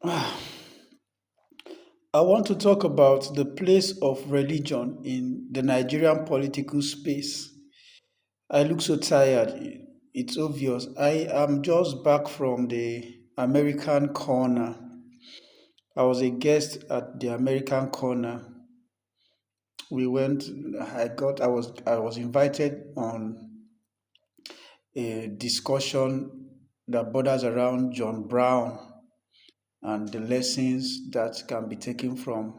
I want to talk about the place of religion in the Nigerian political space. I look so tired. It's obvious. I am just back from the American corner. I was a guest at the American corner. We went. I was invited on a discussion that borders around John Brown and the lessons that can be taken from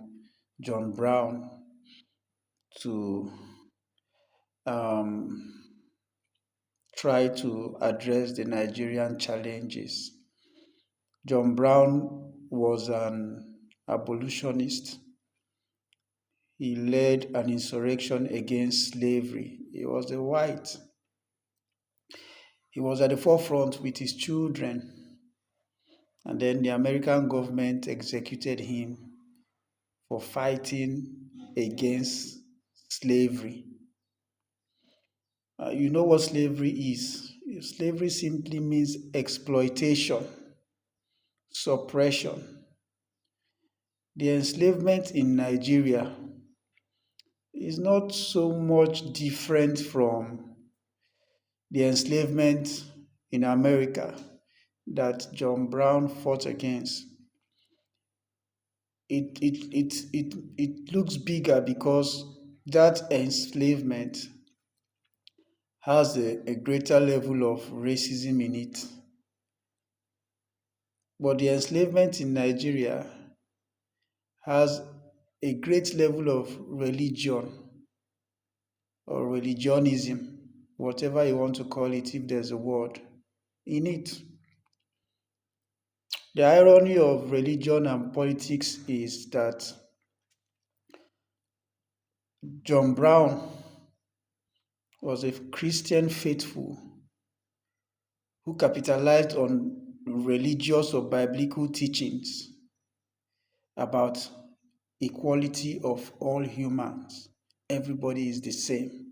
John Brown to um, try to address the Nigerian challenges. John Brown was an abolitionist. He led an insurrection against slavery. He was a white. He was at the forefront with his children. And then the American government executed him for fighting against slavery. You know what slavery is? Slavery simply means exploitation, suppression. The enslavement in Nigeria is not so much different from the enslavement in America that John Brown fought against. It looks bigger because that enslavement has a greater level of racism in it. But the enslavement in Nigeria has a great level of religion or religionism, whatever you want to call it, if there's a word in it. The irony of religion and politics is that John Brown was a Christian faithful who capitalized on religious or biblical teachings about equality of all humans. Everybody is the same.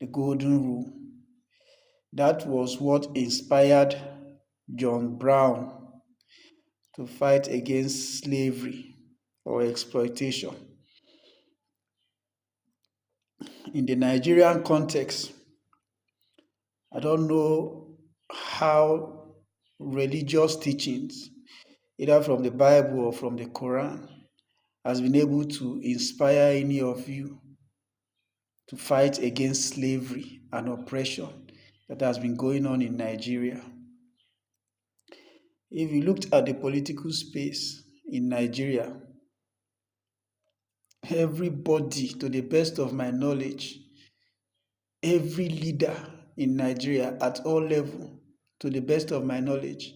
The golden rule. That was what inspired John Brown to fight against slavery or exploitation. In the Nigerian context, I don't know how religious teachings, either from the Bible or from the Quran, has been able to inspire any of you to fight against slavery and oppression that has been going on in Nigeria. If you looked at the political space in Nigeria, everybody, to the best of my knowledge, every leader in Nigeria at all levels, to the best of my knowledge,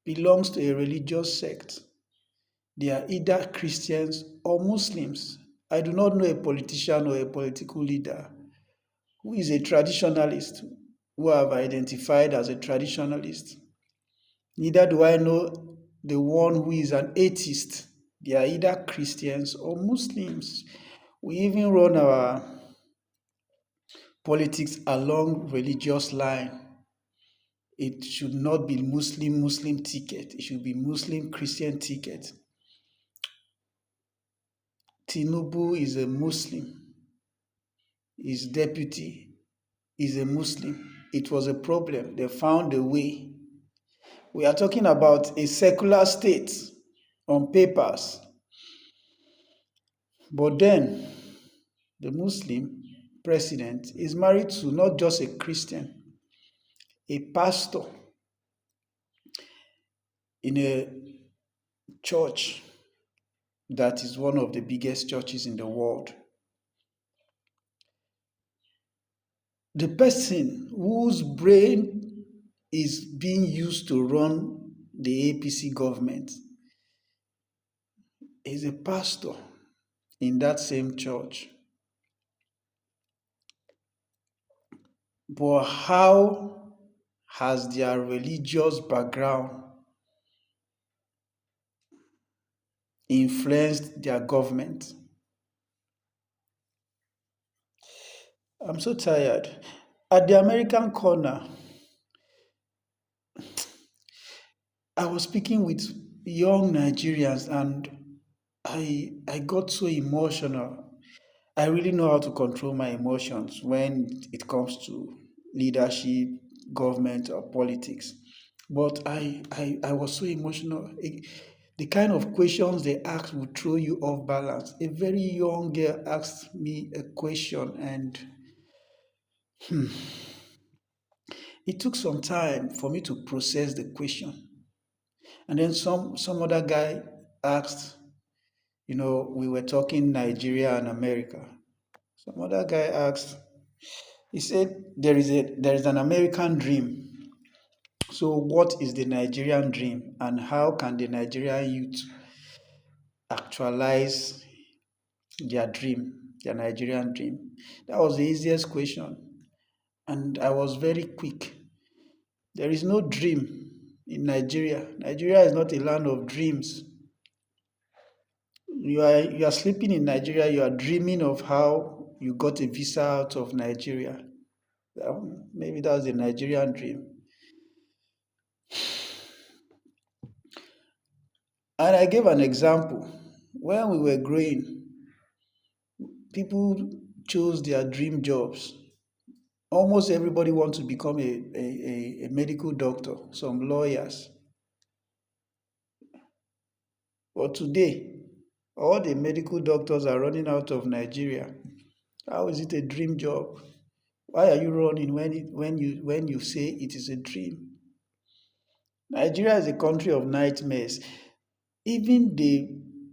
belongs to a religious sect. They are either Christians or Muslims. I do not know a politician or a political leader who is a traditionalist, who I have identified as a traditionalist. Neither do I know the one who is an atheist. They are either Christians or Muslims. We even run our politics along religious line. It should not be Muslim ticket. It should be Muslim Christian ticket. Tinubu is a Muslim. His deputy is a Muslim. It was a problem. They found a way. We are talking about a secular state on papers. But then the Muslim president is married to not just a Christian, a pastor in a church that is one of the biggest churches in the world. The person whose brain is being used to run the APC government is a pastor in that same church. But how has their religious background influenced their government? I'm so tired. At the American corner, I was speaking with young Nigerians, and I got so emotional. I really know how to control my emotions when it comes to leadership, government, or politics. But I was so emotional. The kind of questions they asked would throw you off balance. A very young girl asked me a question, and it took some time for me to process the question. And then some other guy asked, we were talking Nigeria and America. Some other guy asked, he said there is an American dream. So what is the Nigerian dream, and how can the Nigerian youth actualize their Nigerian dream? That was the easiest question, and I was very quick. There is no dream in Nigeria. Nigeria is not a land of dreams. You are sleeping in Nigeria, you are dreaming of how you got a visa out of Nigeria. Maybe that's the Nigerian dream. And I gave an example. When we were growing, people chose their dream jobs. Almost everybody wants to become a medical doctor, some lawyers. But today, all the medical doctors are running out of Nigeria. How is it a dream job? Why are you running when you say it is a dream? Nigeria is a country of nightmares. Even the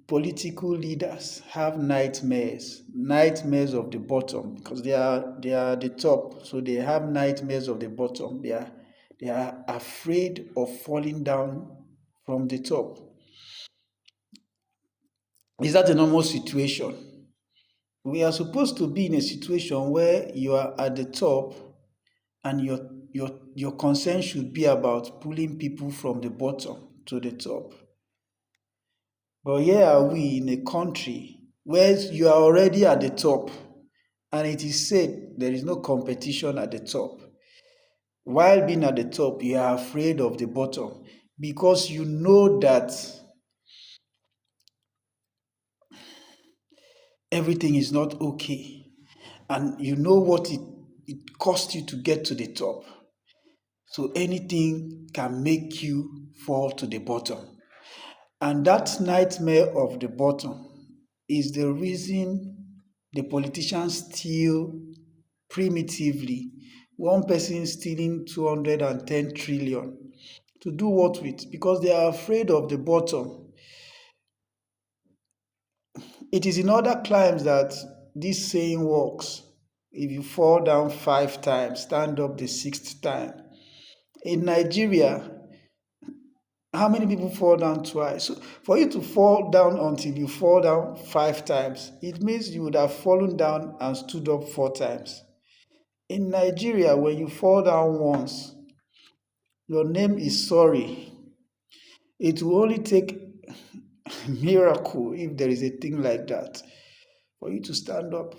political leaders have nightmares of the bottom, because they are the top, so they have nightmares of the bottom. They are afraid of falling down from the top. Is that a normal situation? We are supposed to be in a situation where you are at the top, and your concern should be about pulling people from the bottom to the top. But here are we in a country where you are already at the top, and it is said there is no competition at the top. While being at the top, you are afraid of the bottom, because you know that everything is not okay, and you know what it cost you to get to the top. So anything can make you fall to the bottom. And that nightmare of the bottom is the reason the politicians steal primitively. One person stealing 210 trillion. To do what with? Because they are afraid of the bottom. It is in other climes that this saying works. If you fall down 5 times, stand up the sixth time. In Nigeria, how many people fall down twice? So for you to fall down until you fall down 5 times, it means you would have fallen down and stood up 4 times. In Nigeria, when you fall down once, your name is sorry. It will only take a miracle, if there is a thing like that, for you to stand up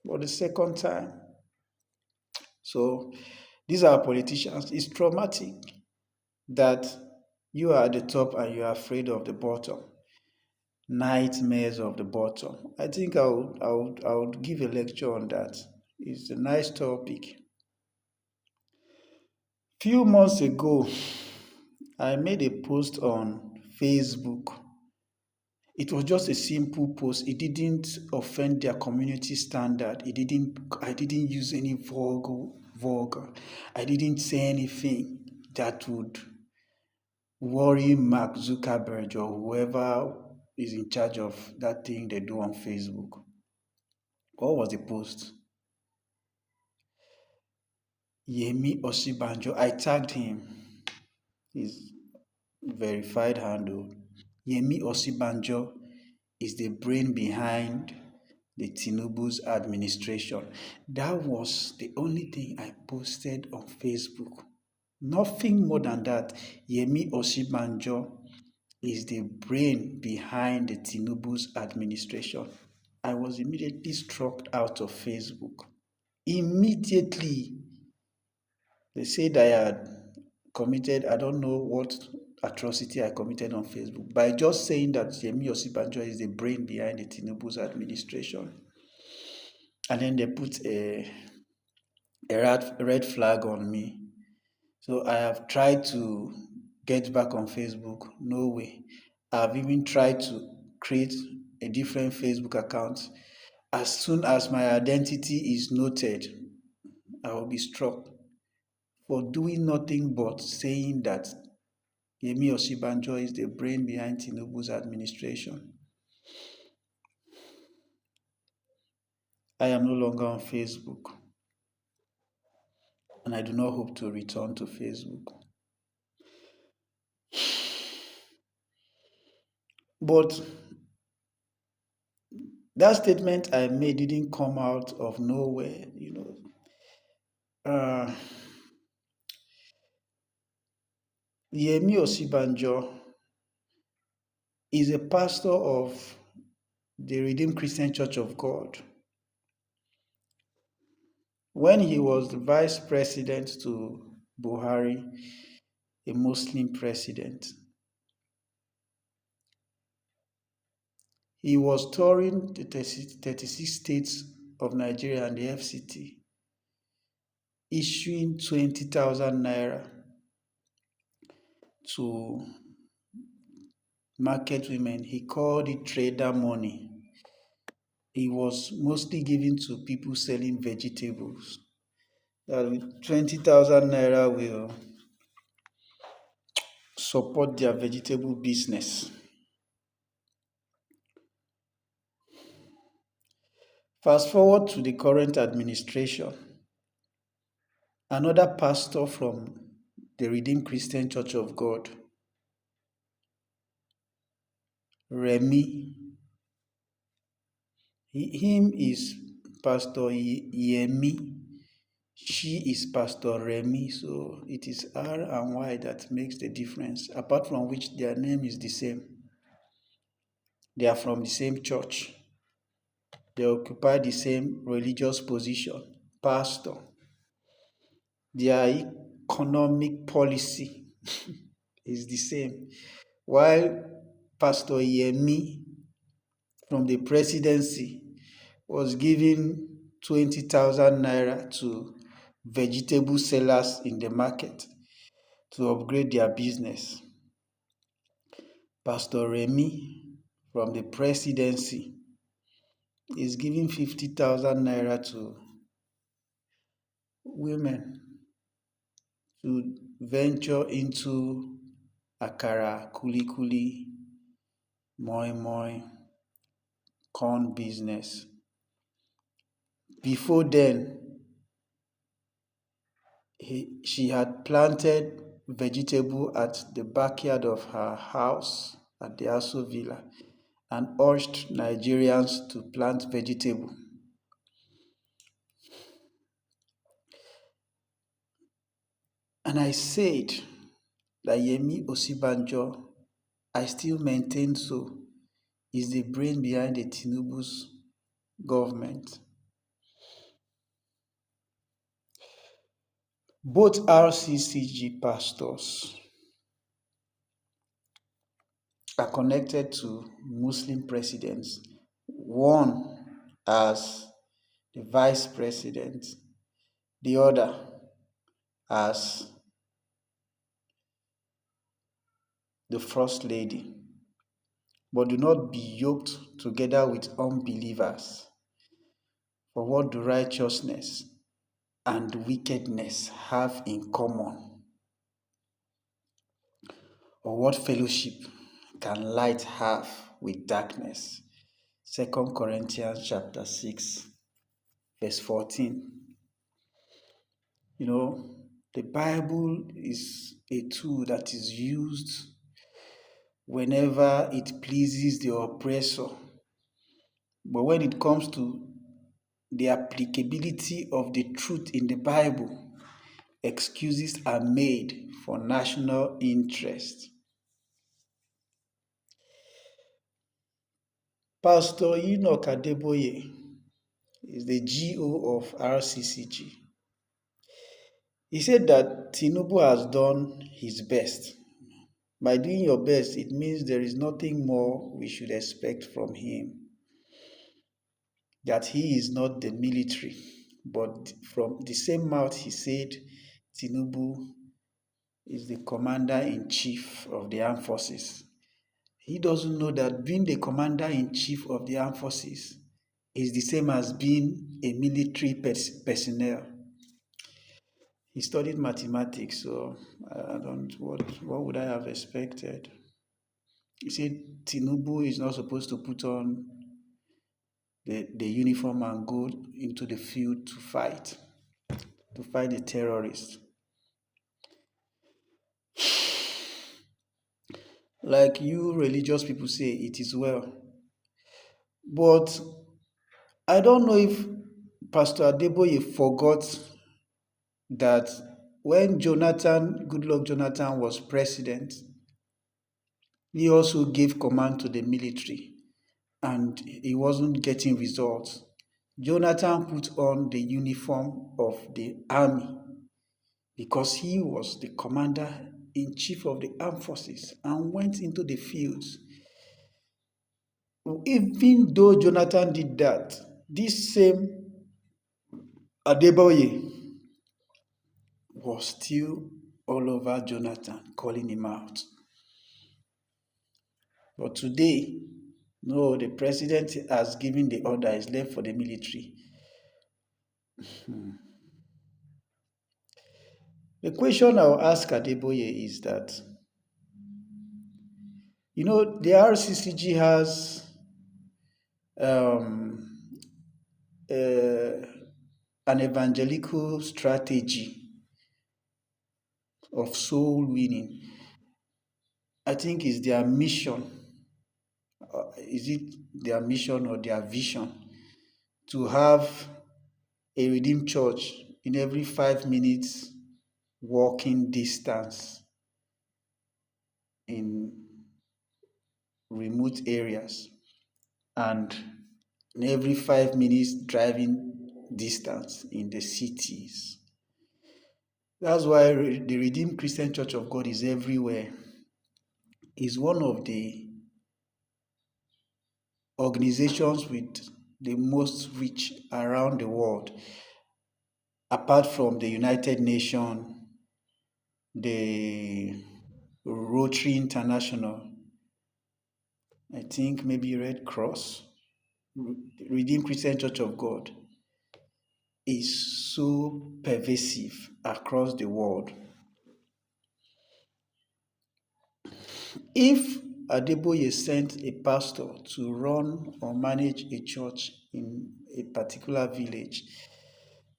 for the second time. So these are politicians. It's traumatic that you are at the top and you are afraid of the bottom. Nightmares of the bottom. I think I would give a lecture on that. It's a nice topic. Few months ago, I made a post on Facebook. It was just a simple post. It didn't offend their community standard. I didn't use any vulgar. I didn't say anything that would worry Mark Zuckerberg or whoever is in charge of that thing they do on Facebook. What was the post? Yemi Osibanjo. I tagged him. His verified handle. Yemi Osibanjo is the brain behind the Tinubu's administration. That was the only thing I posted on Facebook. Nothing more than that. Yemi Osibanjo is the brain behind the Tinubu's administration. I was immediately struck out of Facebook. Immediately, they said I had committed, I don't know what atrocity I committed on Facebook by just saying that Yemi Osibanjo is the brain behind the Tinubu's administration. And then they put a red flag on me. So I have tried to get back on Facebook. No way. I've even tried to create a different Facebook account. As soon as my identity is noted, I will be struck for doing nothing but saying that Yemi Osibanjo is the brain behind Tinubu's administration. I am no longer on Facebook, and I do not hope to return to Facebook. But that statement I made didn't come out of nowhere. Uh, Yemi Osibanjo is a pastor of the Redeemed Christian Church of God. When he was the vice president to Buhari, a Muslim president, he was touring the 36 states of Nigeria and the FCT, issuing 20,000 naira to market women. He called it trader money. It was mostly given to people selling vegetables. That with 20,000 naira will support their vegetable business. Fast forward to the current administration. Another pastor from the Redeemed Christian Church of God, Remy, him is Pastor Yemi, she is Pastor Remy, so it is R and Y that makes the difference, apart from which their name is the same. They are from the same church. They occupy the same religious position, pastor. Their economic policy is the same. While Pastor Yemi from the presidency was giving 20,000 naira to vegetable sellers in the market to upgrade their business. Pastor Remy from the presidency is giving 50,000 naira to women to venture into akara, kuli, moi, corn business. Before then, she had planted vegetable at the backyard of her house at the Aso Villa and urged Nigerians to plant vegetable. And I said that Yemi Osibanjo, I still maintain so, is the brain behind the Tinubu's government. Both RCCG pastors are connected to Muslim presidents, one as the vice president, the other as the first lady. But do not be yoked together with unbelievers. For what do righteousness and wickedness have in common? Or what fellowship can light have with darkness? 2 Corinthians chapter 6, verse 14. The Bible is a tool that is used whenever it pleases the oppressor. But when it comes to the applicability of the truth in the Bible, excuses are made for national interest. Pastor Enoch Adeboye is the GO of RCCG. He said that Tinubu has done his best By doing your best, it means there is nothing more we should expect from him. That he is not the military. But from the same mouth, he said Tinubu is the commander in chief of the armed forces. He doesn't know that being the commander in chief of the armed forces is the same as being a military personnel. He studied mathematics, so I don't what would I have expected? He said Tinubu is not supposed to put on the uniform and go into the field to fight the terrorists. Like you religious people say, it is well. But I don't know if Pastor Adeboye forgot that when Goodluck Jonathan was president, he also gave command to the military and he wasn't getting results. Jonathan put on the uniform of the army because he was the commander in chief of the armed forces and went into the fields. Even though Jonathan did that, this same Adeboye was still all over Jonathan, calling him out. But today, no, the president has given the order, it's left for the military. The question I'll ask Adeboye is that, the RCCG has um, uh, an evangelical strategy of soul winning. I think is their mission. Is it their mission or their vision to have a redeemed church in every 5 minutes walking distance in remote areas and in every 5 minutes driving distance in the cities. That's why the Redeemed Christian Church of God is everywhere. It's one of the organizations with the most reach around the world, apart from the United Nations, the Rotary International, I think maybe Red Cross. Redeemed Christian Church of God is so pervasive across the world. If Adeboye sent a pastor to run or manage a church in a particular village,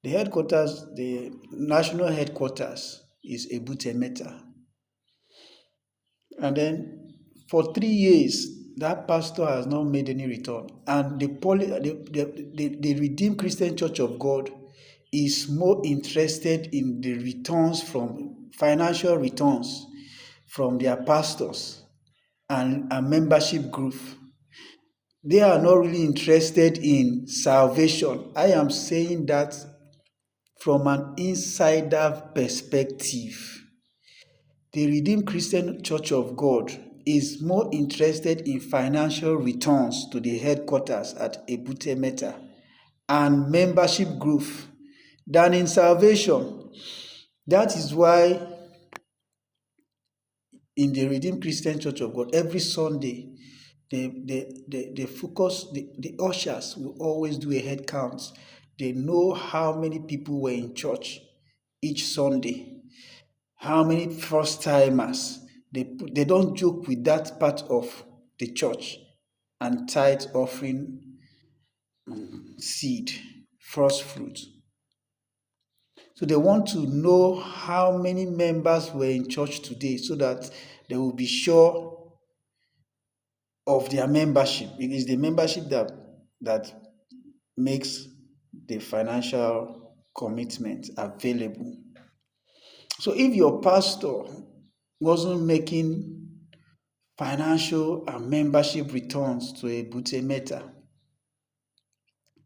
the national headquarters is Ebute Metta. And then for 3 years, that pastor has not made any return. And the Redeemed Christian Church of God is more interested in the returns from financial returns from their pastors and a membership group. They are not really interested in salvation. I am saying that from an insider perspective. The Redeemed Christian Church of God is more interested in financial returns to the headquarters at Ebute Metta and membership group than in salvation. That is why in the Redeemed Christian Church of God, every Sunday, the focus, the ushers will always do a head count. They know how many people were in church each Sunday, how many first timers. They don't joke with that part of the church and tithe offering seed, first fruit. So they want to know how many members were in church today so that they will be sure of their membership. It is the membership that makes the financial commitment available. So if your pastor wasn't making financial and membership returns to Ebute Metta,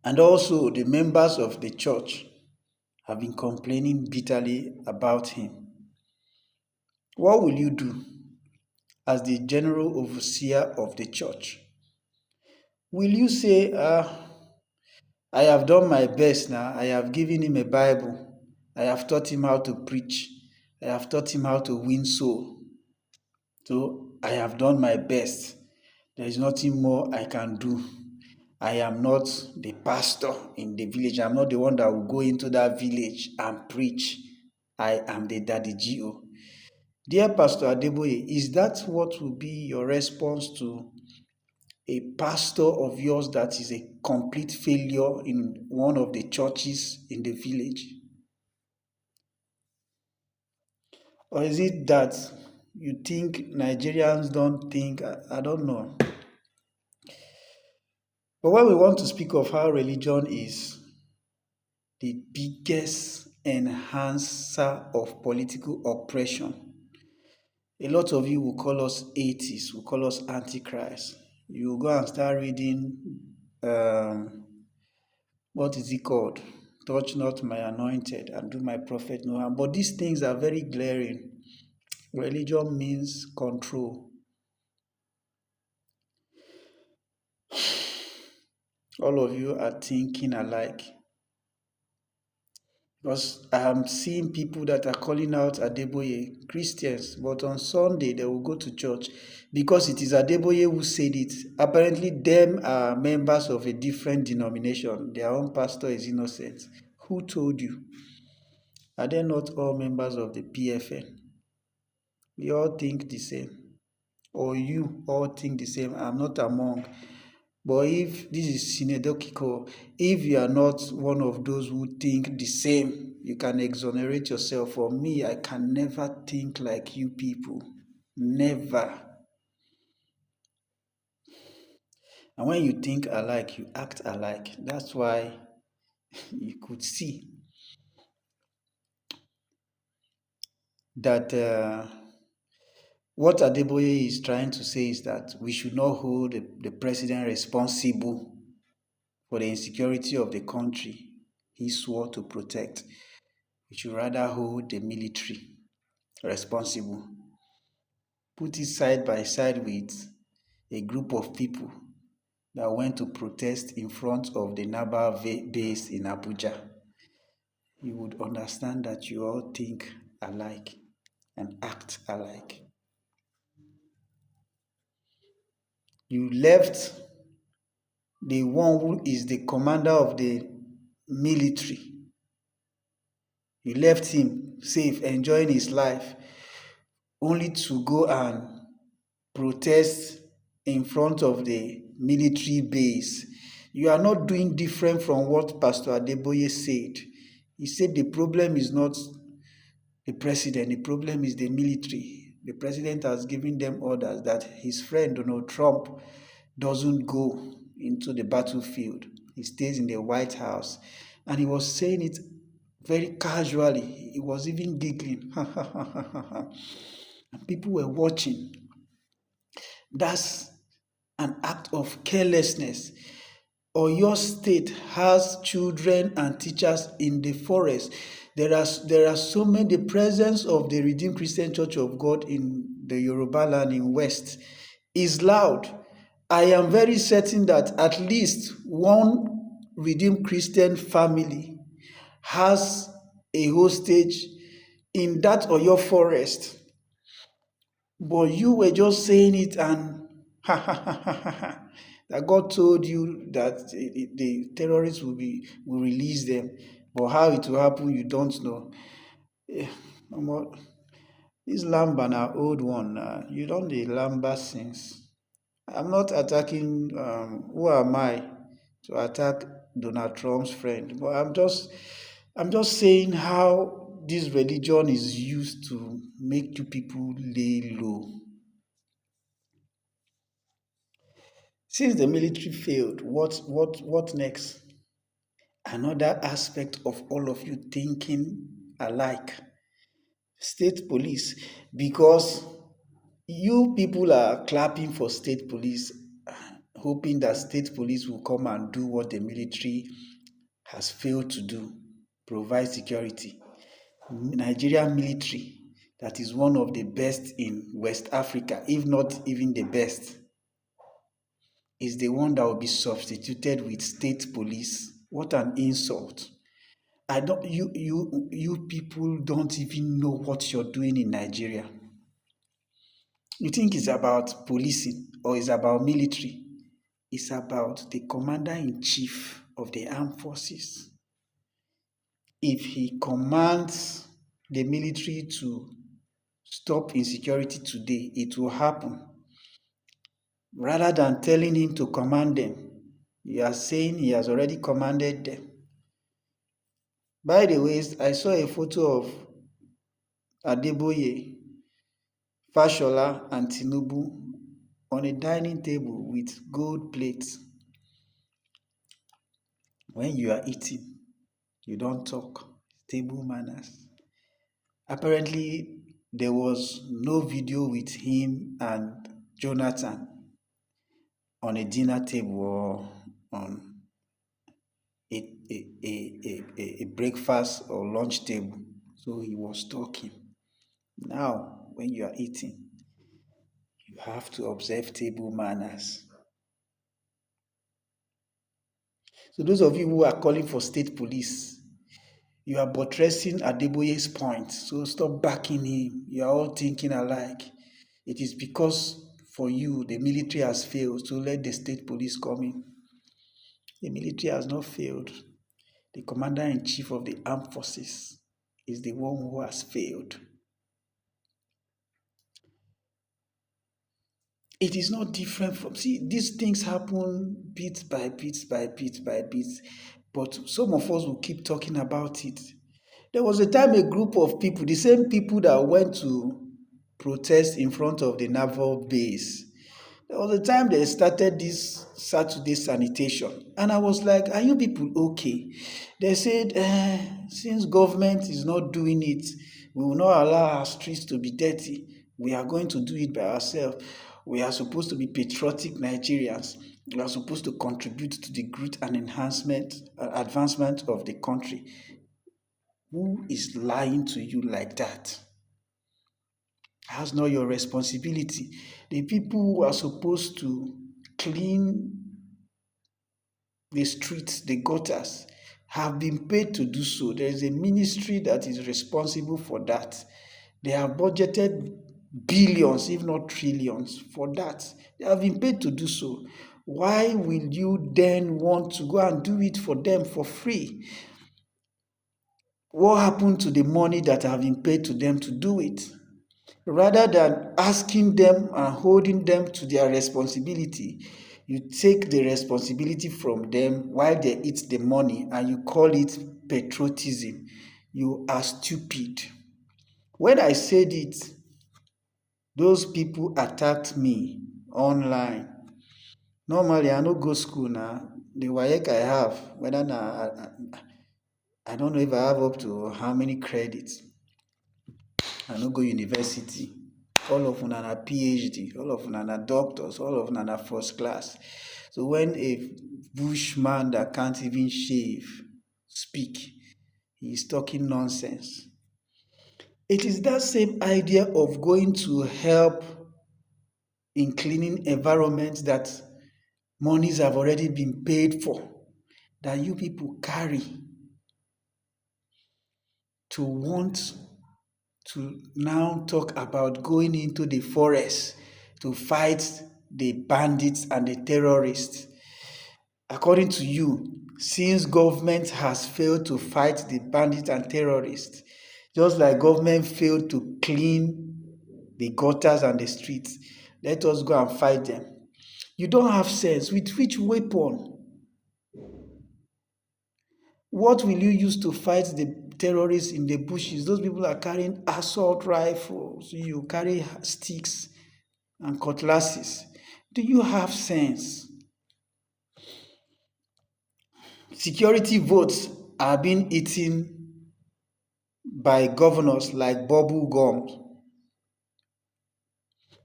and also the members of the church have been complaining bitterly about him, what will you do? as the general overseer of the church, will you say, I have done my best now, I have given him a Bible, I have taught him how to preach, I have taught him how to win soul, so I have done my best. There is nothing more I can do. I am not the pastor in the village. I'm not the one that will go into that village and preach. I am the daddy Gio. Dear Pastor Adeboye, is that what will be your response to a pastor of yours that is a complete failure in one of the churches in the village? Or is it that you think Nigerians don't think? I don't know. But when we want to speak of how religion is the biggest enhancer of political oppression, a lot of you will call us atheists, will call us antichrist. You will go and start reading, um, what is it called? Touch not my anointed and do my prophet no harm. But these things are very glaring. Religion means control. All of you are thinking alike. Because I am seeing people that are calling out Adeboye Christians, but on Sunday they will go to church because it is Adeboye who said it. Apparently, them are members of a different denomination. Their own pastor is innocent. Who told you? Are they not all members of the PFN? We all think the same. Or you all think the same. I'm not among. But if this is synodical, if you are not one of those who think the same, you can exonerate yourself. For me, I can never think like you people. Never. And when you think alike, you act alike. That's why you could see that what Adeboye is trying to say is that we should not hold the president responsible for the insecurity of the country he swore to protect. We should rather hold the military responsible. Put it side by side with a group of people that went to protest in front of the Naval base in Abuja. You would understand that you all think alike and act alike. You left the one who is the commander of the military. You left him safe, enjoying his life, only to go and protest in front of the military base. You are not doing different from what Pastor Adeboye said. He said the problem is not the president, the problem is the military. The president has given them orders that his friend Donald Trump doesn't go into the battlefield. He stays in the White House. And he was saying it very casually. He was even giggling. And people were watching. That's an act of carelessness. Or your state has children and teachers in the forest. There are so many. The presence of the Redeemed Christian Church of God in the Yoruba land in West is loud. I am very certain that at least one Redeemed Christian family has a hostage in that or your forest. But you were just saying it and that God told you that the terrorists will release them. But how it will happen, you don't know. Eh, this Lamba na old one. You don't the Lamba since. I'm not attacking. Who am I to attack Donald Trump's friend? But I'm just saying how this religion is used to make you people lay low. Since the military failed, what next? Another aspect of all of you thinking alike. State police, because you people are clapping for state police, hoping that state police will come and do what the military has failed to do, provide security. Nigerian military that is one of the best in West Africa, if not even the best, is the one that will be substituted with state police. What an insult. I don't you people don't even know what you're doing in Nigeria. You think it's about policing or it's about military. It's about the commander in chief of the armed forces. If he commands the military to stop insecurity today, it will happen. Rather than telling him to command them, you are saying he has already commanded them. By the way, I saw a photo of Adeboye, Fashola, and Tinubu on a dining table with gold plates. When you are eating, you don't talk. Table manners. Apparently, there was no video with him and Jonathan on a dinner table or on a breakfast or lunch table. So he was talking. Now, when you are eating, you have to observe table manners. So those of you who are calling for state police, you are buttressing Adeboye's point. So stop backing him. You are all thinking alike. It is because for you, the military has failed. So let the state police come in. The military has not failed. The commander-in-chief of the armed forces is the one who has failed. It is not different from, see, these things happen bit by bit by bit by bit, but some of us will keep talking about it. There was a time a group of people, the same people that went to protest in front of the naval base, there was a time they started this Saturday sanitation. And I was like, are you people okay? They said, since government is not doing it, we will not allow our streets to be dirty. We are going to do it by ourselves. We are supposed to be patriotic Nigerians. We are supposed to contribute to the growth and advancement of the country. Who is lying to you like that? That's not your responsibility. The people who are supposed to clean the streets, the gutters, have been paid to do so. There is a ministry that is responsible for that. They have budgeted billions, if not trillions, for that. They have been paid to do so. Why will you then want to go and do it for them for free? What happened to the money that have been paid to them to do it? Rather than asking them and holding them to their responsibility, you take the responsibility from them while they eat the money and you call it patriotism. You are stupid. When I said it, those people attacked me online. Normally, I no go school now. The WAEC I have, whether I don't know if I have up to how many credits. I no go university. All of una na PhD, all of una na doctors, all of una na first class. So when a bushman that can't even shave speak, he is talking nonsense. It is that same idea of going to help in cleaning environments that monies have already been paid for, that you people carry to want to now talk about going into the forest to fight the bandits and the terrorists. According to you, since government has failed to fight the bandits and terrorists, just like government failed to clean the gutters and the streets, let us go and fight them. You don't have sense. With which weapon? What will you use to fight the terrorists in the bushes? Those people are carrying assault rifles. You carry sticks and cutlasses. Do you have sense? Security votes are being eaten by governors like bubble gum.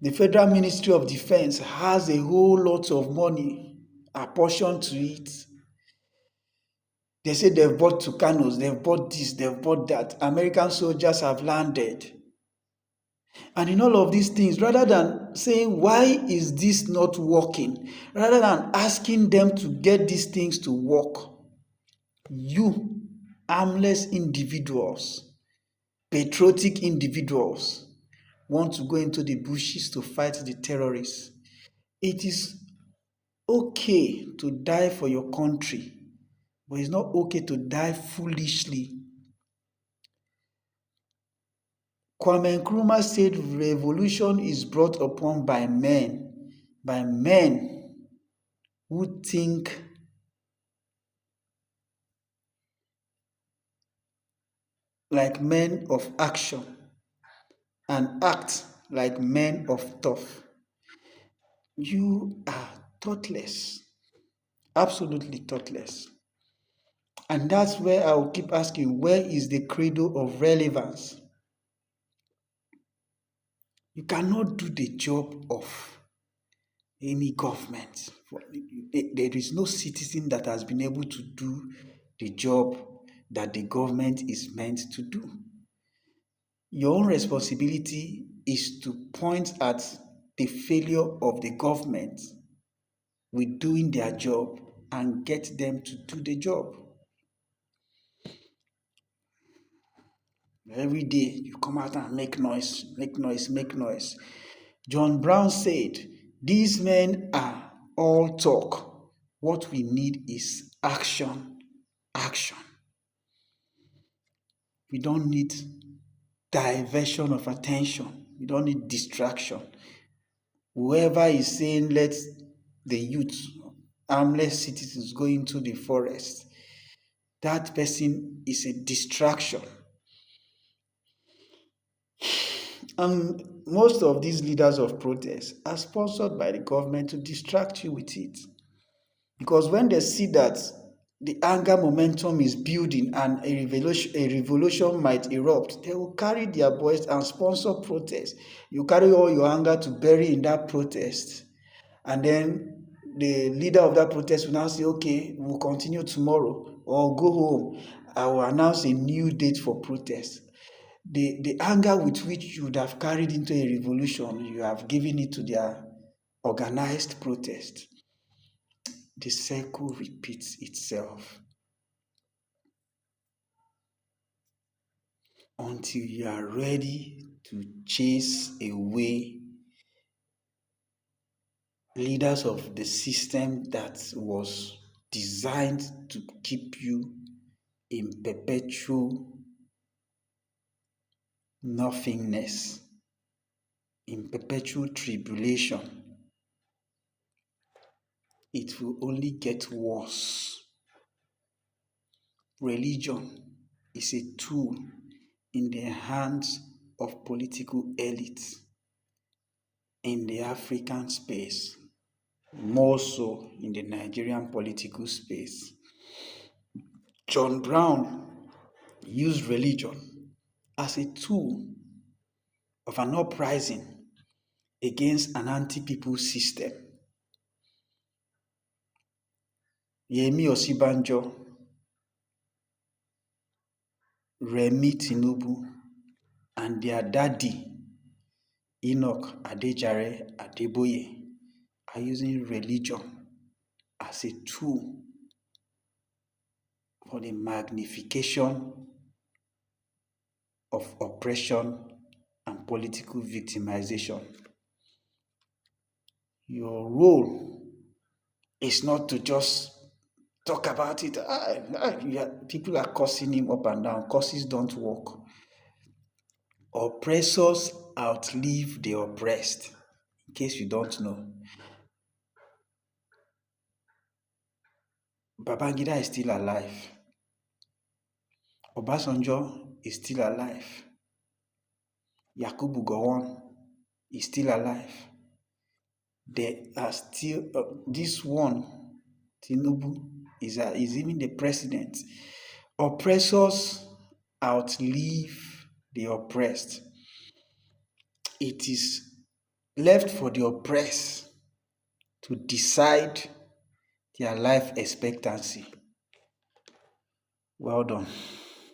The Federal Ministry of Defense has a whole lot of money apportioned to it. They say they've bought Tucanos, they've bought this, they've bought that. American soldiers have landed. And in all of these things, rather than saying, why is this not working? Rather than asking them to get these things to work, you, armless individuals, patriotic individuals, want to go into the bushes to fight the terrorists. It is okay to die for your country, but it's not okay to die foolishly. Kwame Nkrumah said revolution is brought upon by men who think like men of action and act like men of thought. You are thoughtless, absolutely thoughtless. And that's where I will keep asking, where is the credo of relevance? You cannot do the job of any government. There is no citizen that has been able to do the job that the government is meant to do. Your own responsibility is to point at the failure of the government with doing their job and get them to do the job. Every day you come out and make noise, make noise, make noise. John Brown said, these men are all talk. What we need is action. Action. We don't need diversion of attention. We don't need distraction. Whoever is saying let the youth, armless citizens go into the forest, that person is a distraction. And most of these leaders of protest are sponsored by the government to distract you with it. Because when they see that the anger momentum is building and a revolution might erupt, they will carry their boys and sponsor protests. You carry all your anger to bury in that protest. And then the leader of that protest will now say, okay, we'll continue tomorrow, or go home. I will announce a new date for protest. The anger with which you would have carried into a revolution, you have given it to their organized protest. The cycle repeats itself until you are ready to chase away leaders of the system that was designed to keep you in perpetual nothingness, in perpetual tribulation. It will only get worse. Religion is a tool in the hands of political elites in the African space, more so in the Nigerian political space. John Brown used religion as a tool of an uprising against an anti-people system. Yemi Osibanjo, Remi Tinubu, and their daddy, Enoch Adejare Adeboye, are using religion as a tool for the magnification of oppression and political victimization. Your role is not to just talk about it. People are cursing him up and down. Curses don't work. Oppressors outlive the oppressed. In case you don't know, Babangida is still alive. Obasanjo is still alive. Yakubu Gowon is still alive. They are still, this one, Tinubu, is even the president. Oppressors outlive the oppressed. It is left for the oppressed to decide their life expectancy. Well done.